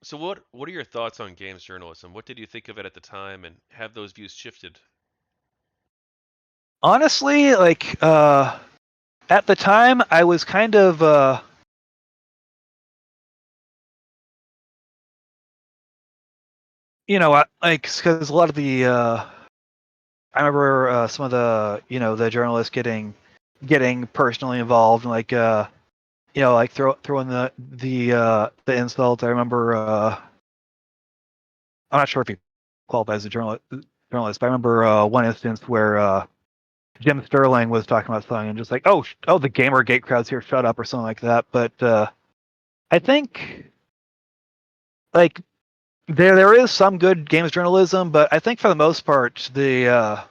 So what are your thoughts on games journalism? What did you think of it at the time, and have those views shifted? Honestly, at the time, I was kind of because a lot of the I remember some of the the journalists getting personally involved and like throwing the insult. I remember I'm not sure if he qualifies as a journalist, but I remember one instance where Jim Sterling was talking about something and just like, oh, the GamerGate crowd's here, shut up, or something like that. But I think like there is some good games journalism, but I think for the most part, I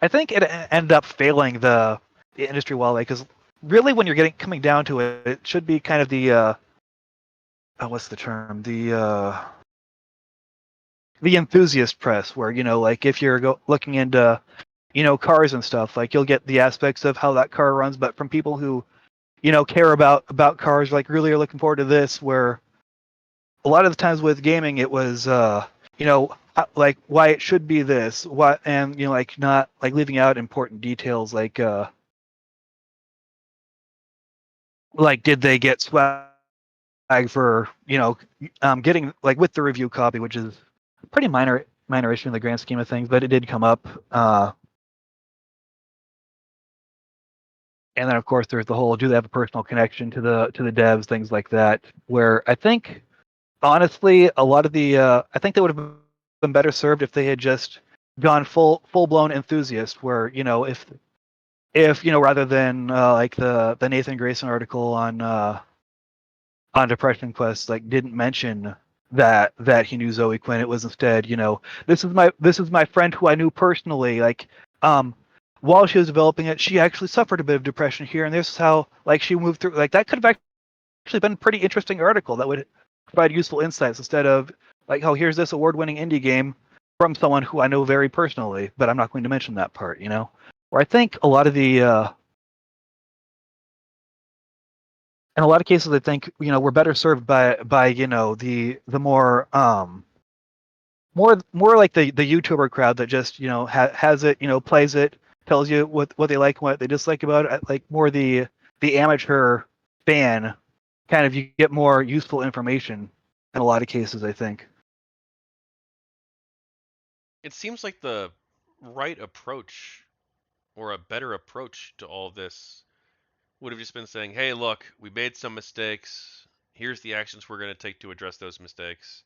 think it ended up failing the industry wildly because really, when you're coming down to it, it should be kind of the what's the term, the enthusiast press, where like if you're looking into cars and stuff, like you'll get the aspects of how that car runs, but from people who care about cars, like really are looking forward to this, where a lot of the times with gaming it was like why it should be this, what, and like not like leaving out important details like did they get swag for getting like with the review copy, which is a pretty minor issue in the grand scheme of things, but it did come up. And then of course there's the whole, do they have a personal connection to the devs, things like that, where I think honestly a lot of the I think they would have been better served if they had just gone full blown enthusiast, where if rather than like the Nathan Grayson article on Depression Quest, like didn't mention that he knew Zoe Quinn. It was instead, this is my friend who I knew personally. Like, while she was developing it, she actually suffered a bit of depression here, and this is how like she moved through. Like that could have actually been a pretty interesting article that would provide useful insights instead of like, oh, here's this award-winning indie game from someone who I know very personally, but I'm not going to mention that part. Where I think a lot of the in a lot of cases, I think we're better served by the more like the YouTuber crowd that just has it, plays it, tells you what they like and what they dislike about it. Like more the amateur fan, kind of, you get more useful information in a lot of cases, I think. It seems like the right approach, or a better approach to all this, would have just been saying, "Hey, look, we made some mistakes. Here's the actions we're going to take to address those mistakes,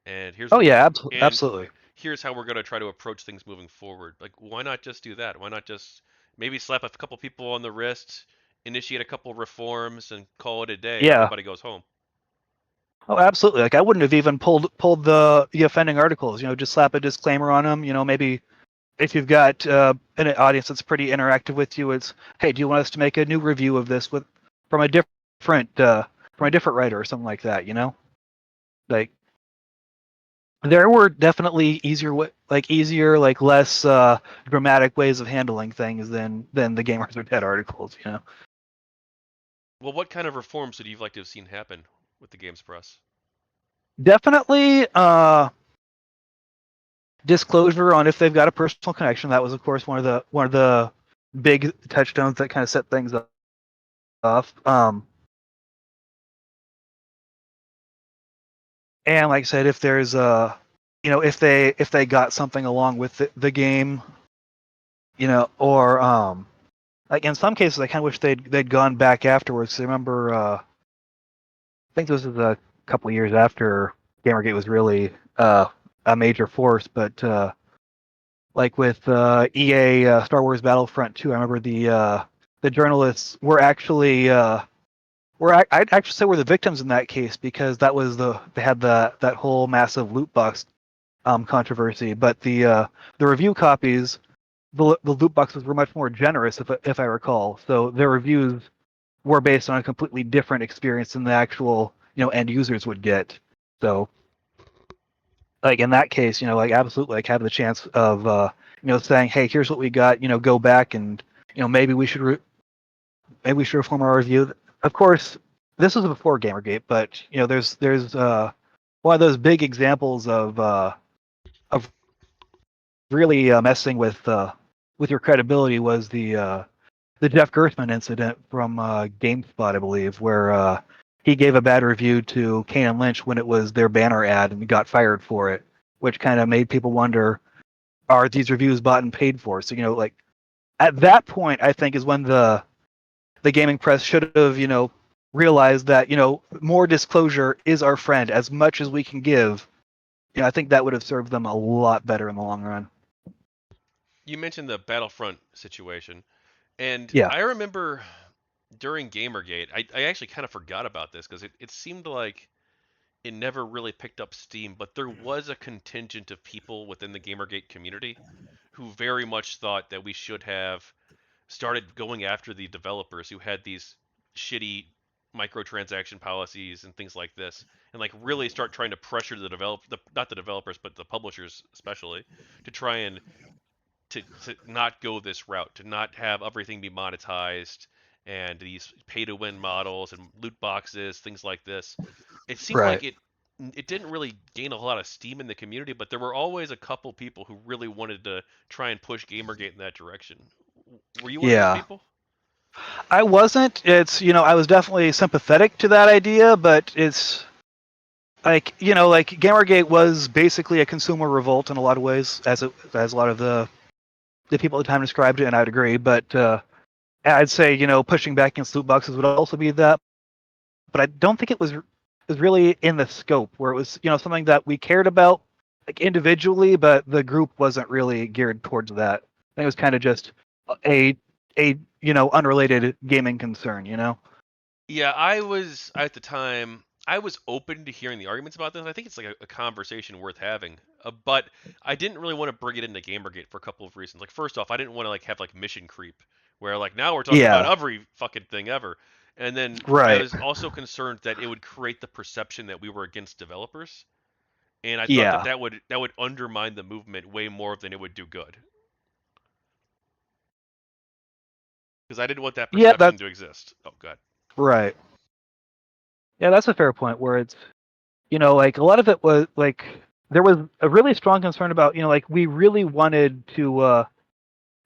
and Oh yeah, absolutely. here's how we're going to try to approach things moving forward." Like, why not just do that? Why not just maybe slap a couple people on the wrist, initiate a couple reforms, and call it a day, and Yeah. everybody goes home? Oh, absolutely. Like I wouldn't have even pulled the offending articles. Just slap a disclaimer on them. Maybe if you've got an audience that's pretty interactive with you, it's, hey, do you want us to make a new review of this from a different from a different writer or something like that? Like there were definitely easier, like less dramatic ways of handling things than the Gamers Are Dead articles. Well, what kind of reforms would you like to have seen happen with the games press? Definitely disclosure on if they've got a personal connection. That was, of course, one of the big touchstones that kind of set things off. And like I said, if there's if they got something along with the game, or like in some cases, I kind of wish they'd gone back afterwards. I remember, I think this was a couple of years after GamerGate was really a major force, but like with EA Star Wars Battlefront 2, I remember the journalists were actually I'd actually say were the victims in that case, because they had that whole massive loot box controversy, but the review copies, the loot boxes were much more generous, if I recall. So their reviews were based on a completely different experience than the actual end users would get. So like in that case, like absolutely, like having the chance of saying, hey, here's what we got, go back and maybe we should reform our review. Of course, this was before GamerGate, but there's one of those big examples of really messing with your credibility was the Jeff Gerstmann incident from GameSpot, I believe, where he gave a bad review to Kane and Lynch when it was their banner ad and got fired for it, which kind of made people wonder, are these reviews bought and paid for? So like at that point, I think is when the gaming press should have realized that more disclosure is our friend. As much as we can give, I think that would have served them a lot better in the long run. You mentioned the Battlefront situation, and Yeah, I remember during Gamergate, I actually kind of forgot about this because it seemed like it never really picked up steam, but there was a contingent of people within the Gamergate community who very much thought that we should have started going after the developers who had these shitty microtransaction policies and things like this, and like really start trying to pressure not the developers but the publishers especially to try and to not go this route, to not have everything be monetized and these pay to win models and loot boxes, things like this. It seemed like right. it didn't really gain a lot of steam in the community, but there were always a couple people who really wanted to try and push Gamergate in that direction. Were you one of those Yeah. people? I wasn't. It's I was definitely sympathetic to that idea, but it's like like Gamergate was basically a consumer revolt in a lot of ways, as a lot of the people at the time described it, and I'd agree. But I'd say pushing back against loot boxes would also be that, but I don't think it was really in the scope where it was something that we cared about like individually, but the group wasn't really geared towards that. I think it was kind of just a a unrelated gaming concern. Yeah, I was at the time. I was open to hearing the arguments about this. I think it's like a conversation worth having. But I didn't really want to bring it into Gamergate for a couple of reasons. Like first off, I didn't want to like have like mission creep, where like now we're talking about Yeah. every fucking thing ever. And then I Right. was also concerned that it would create the perception that we were against developers, and I thought that Yeah. that would undermine the movement way more than it would do good. Because I didn't want that Yeah. perception That's to exist. Oh god. right. Yeah, that's a fair point. Where it's like a lot of it was like there was a really strong concern about like we really wanted to a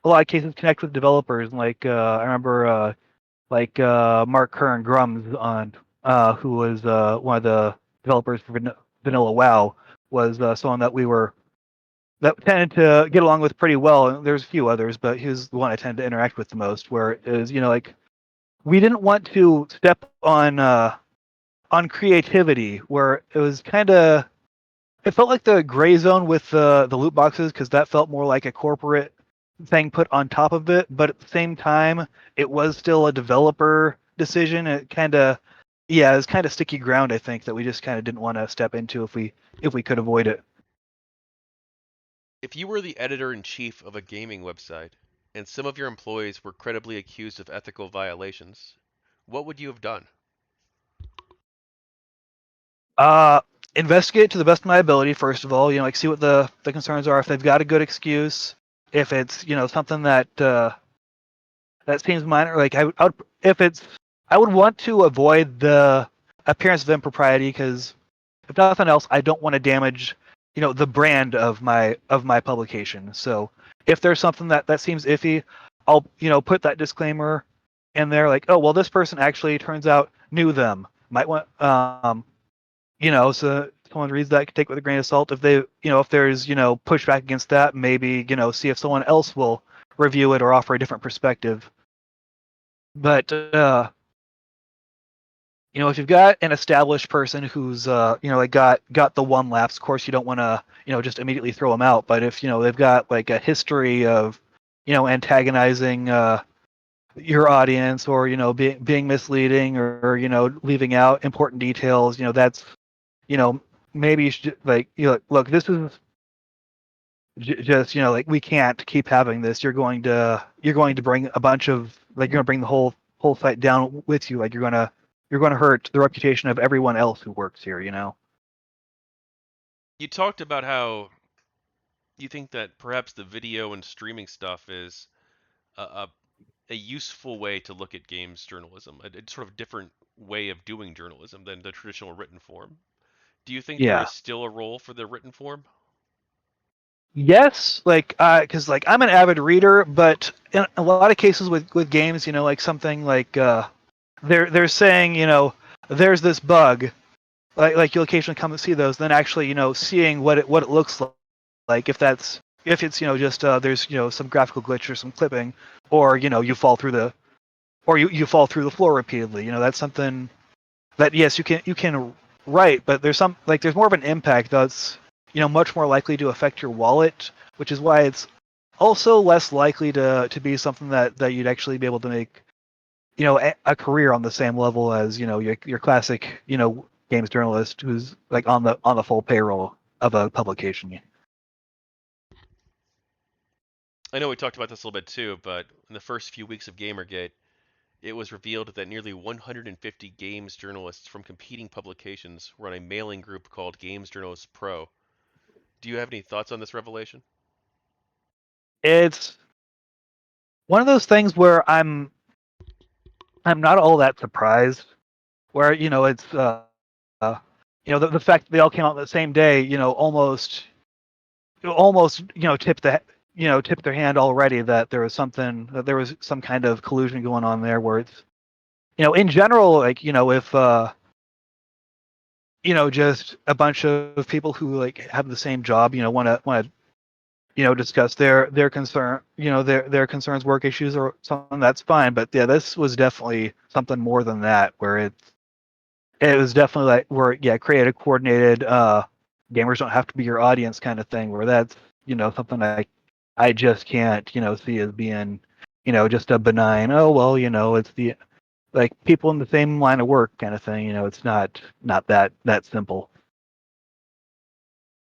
lot of cases connect with developers and like I remember like Mark Kern Grums on who was one of the developers for Vanilla WoW was someone that we were that tended to get along with pretty well. And there's a few others, but he was the one I tended to interact with the most. Where it is like we didn't want to step on creativity, where it was kind of it felt like the gray zone with the loot boxes because that felt more like a corporate thing put on top of it, but at the same time, it was still a developer decision. It kind of, yeah, it was kind of sticky ground. I think that we just kind of didn't want to step into if we could avoid it. If you were the editor in chief of a gaming website, and some of your employees were credibly accused of ethical violations, what would you have done? Uh, Investigate to the best of my ability. First of all, like see what the concerns are. If they've got a good excuse, if it's something that seems minor, like I would if it's I would want to avoid the appearance of impropriety because if nothing else, I don't want to damage, the brand of my publication. So if there's something that seems iffy, I'll put that disclaimer in there, like, oh well, this person actually turns out knew them. Might want so someone reads that, can take it with a grain of salt. If they if there's pushback against that, maybe see if someone else will review it or offer a different perspective. But if you've got an established person who's like got the one laps, of course you don't want to just immediately throw them out. But if they've got like a history of antagonizing your audience or being misleading or leaving out important details, that's you know maybe you should like look, this is just like we can't keep having this. You're going to bring a bunch of like you're going to bring the whole site down with you. Like you're going to hurt the reputation of everyone else who works here. You talked about how you think that perhaps the video and streaming stuff is a, a, a useful way to look at games journalism, a sort of different way of doing journalism than the traditional written form. Do you think there Yeah. is still a role for the written form? Yes, like because like I'm an avid reader, but in a lot of cases with games, like something like they're saying, there's this bug, like you'll occasionally come and see those, then actually, seeing what it looks like, if it's just there's some graphical glitch or some clipping, or you fall through the or you fall through the floor repeatedly. That's something that, yes, you can write, but there's more of an impact that's much more likely to affect your wallet, which is why it's also less likely to be something that you'd actually be able to make a career on the same level as your classic games journalist who's like on the full payroll of a publication. I know we talked about this a little bit too, but in the first few weeks of GamerGate, it was revealed that nearly 150 games journalists from competing publications were on a mailing group called Games Journalists Pro. Do you have any thoughts on this revelation? It's one of those things where I'm not all that surprised. Where it's the fact that they all came out the same day, almost tipped their hand already that there was some kind of collusion going on there. Where it's in general, like if just a bunch of people who like have the same job, want to discuss their concern, their concerns, work issues, or something, that's fine. But yeah, this was definitely something more than that, where it was definitely like where, yeah, create a coordinated gamers don't have to be your audience kind of thing, where that's something I just can't see as being just a benign, oh well, it's the like people in the same line of work kind of thing. It's not that simple.